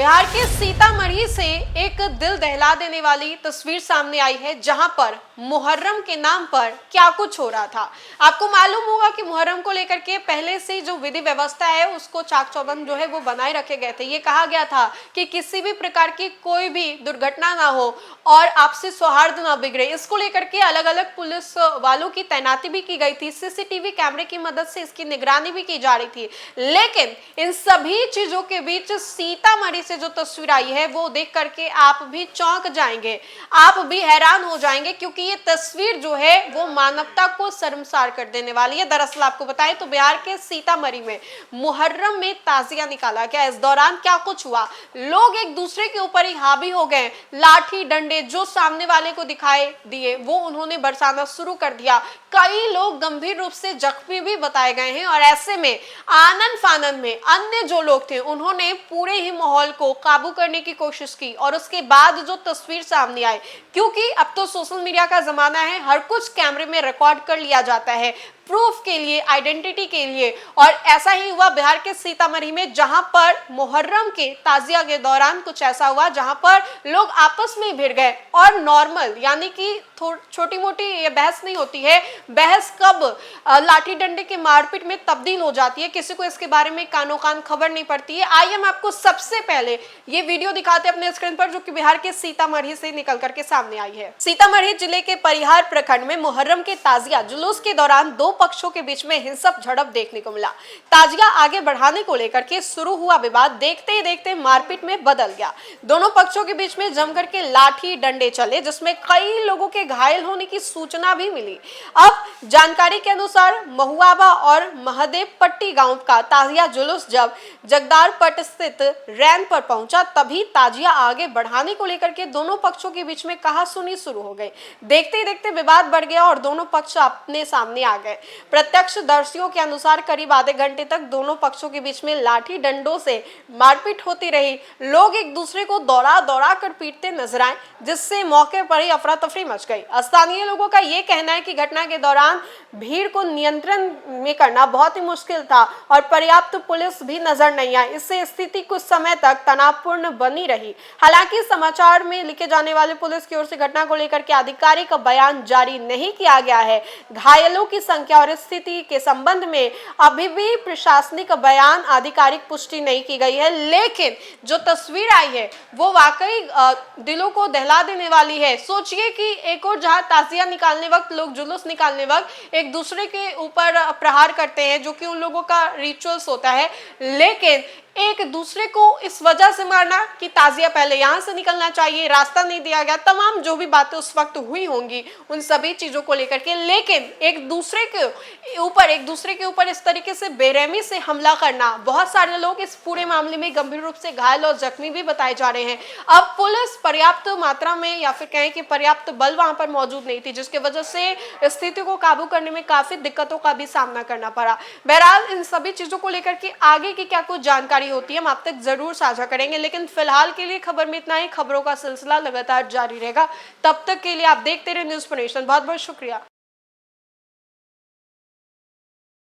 बिहार के सीतामढ़ी से एक दिल दहला देने वाली तस्वीर सामने आई है, जहां पर मुहर्रम के नाम पर क्या कुछ हो रहा था। आपको मालूम होगा कि मुहर्रम को लेकर के पहले से जो विधि व्यवस्था है उसको चाक चौबंद जो है वो बनाए रखे गए थे। ये कहा गया था कि किसी भी प्रकार की कोई भी दुर्घटना ना हो और आपसी सौहार्द ना बिगड़े। इसको लेकर के अलग अलग पुलिस वालों की तैनाती भी की गई थी, सीसीटीवी कैमरे की मदद से इसकी निगरानी भी की जा रही थी। लेकिन इन सभी चीजों के बीच सीतामढ़ी से जो तस्वीर आई है वो देख करके आप भी चौंक जाएंगे, आप भी हैरान हो जाएंगे, क्योंकि ये तस्वीर जो है वो मानवता को शर्मसार कर देने वाली है। दरअसल आपको बताएं तो बिहार के सीतामढ़ी में मुहर्रम में ताजिया निकाला गया। इस दौरान क्या कुछ हुआ, लोग एक दूसरे के ऊपर ही हावी हो गए, लाठी डंडे जो सामने वाले को दिखाई दिए वो उन्होंने बरसाना शुरू कर दिया। कई लोग गंभीर रूप से जख्मी भी बताए गए हैं और ऐसे में आनन फानन में अन्य जो लोग थे उन्होंने पूरे ही माहौल को काबू करने की कोशिश की। और उसके बाद जो तस्वीर सामने आई, क्योंकि अब तो सोशल मीडिया का जमाना है, हर कुछ कैमरे में रिकॉर्ड कर लिया जाता है प्रूफ के लिए, आइडेंटिटी के लिए। और ऐसा ही हुआ बिहार के सीतामढ़ी में, जहां पर मुहर्रम के ताजिया के दौरान कुछ ऐसा हुआ जहां पर लोग आपस में भिड़ गए और नॉर्मल यानी कि छोटी मोटी ये बहस नहीं होती है। बहस कब लाठी डंडे के मारपीट में तब्दील हो जाती है, किसी को इसके बारे में कानो कान खबर नहीं पड़ती है। आइए हम आपको सबसे पहले ये वीडियो दिखाते हैं अपने स्क्रीन पर, जो कि बिहार के सीतामढ़ी से निकल करके सामने आई है। सीतामढ़ी जिले के परिहार प्रखंड में मुहर्रम के ताजिया जुलूस के दौरान दो पक्षों के बीच में हिंसक झड़प देखने को मिला। ताजिया आगे बढ़ाने को लेकर के शुरू हुआ विवाद देखते ही देखते मारपीट में बदल गया। दोनों पक्षों के बीच में जमकर के लाठी डंडे चले, जिसमें कई लोगों के घायल होने की सूचना भी मिली। अब जानकारी के अनुसार महुआबा और महादेव पट्टी गांव का ताजिया जुलूस जब जगदारपट स्थित रैन पर पहुंचा, तभी ताजिया आगे बढ़ाने को लेकर के दोनों पक्षों के बीच में कहासुनी शुरू हो गई। देखते ही देखते विवाद बढ़ गया और दोनों पक्ष अपने सामने आ गए। प्रत्यक्षदर्शियों के अनुसार करीब आधे घंटे तक दोनों पक्षों के बीच में लाठी डंडों से मारपीट होती रही। लोग एक दूसरे को दौड़ा दौड़ा कर पीटते नजर आए, जिससे मौके पर ही अफरा तफरी मच गई। स्थानीय लोगों का यह कहना है कि घटना के दौरान भीड़ को नियंत्रण में करना बहुत ही मुश्किल था और पर्याप्त पुलिस भी नजर नहीं आई। इससे स्थिति कुछ समय तक तनावपूर्ण बनी रही। हालांकि समाचार में लिखे जाने वाले पुलिस की ओर से घटना को लेकर के आधिकारिक बयान जारी नहीं किया गया है। घायलों की संख्या और स्थिति के संबंध में अभी भी प्रशासनिक बयान आधिकारिक पुष्टि नहीं की गई है। लेकिन जो तस्वीर आई है वो वाकई दिलों को दहला देने वाली है। सोचिए कि एक और जहां ताजिया निकालने वक्त लोग जुलूस निकालने वक्त एक दूसरे के ऊपर प्रहार करते हैं, जो कि उन लोगों का रिचुअल्स होता है, लेकिन एक दूसरे को इस वजह से मारना कि ताजिया पहले यहां से निकलना चाहिए, रास्ता नहीं दिया गया, तमाम जो भी बातें उस वक्त हुई होंगी उन सभी चीजों को लेकर के। लेकिन एक दूसरे के ऊपर इस तरीके से बेरहमी से हमला करना, बहुत सारे लोग इस पूरे मामले में गंभीर रूप से घायल और जख्मी भी बताए जा रहे हैं। अब पुलिस पर्याप्त मात्रा में या फिर कहें कि पर्याप्त बल वहां पर मौजूद नहीं थी, जिसकी वजह से स्थिति को काबू करने में काफी दिक्कतों का भी सामना करना पड़ा। बहरहाल इन सभी चीजों को लेकर के आगे की क्या कुछ जानकारी होती है हम आप तक जरूर साझा करेंगे, लेकिन फिलहाल के लिए खबर में इतना ही। खबरों का सिलसिला लगातार जारी रहेगा, तब तक के लिए आप देखते रहे न्यूज़ नेशन। बहुत बहुत शुक्रिया।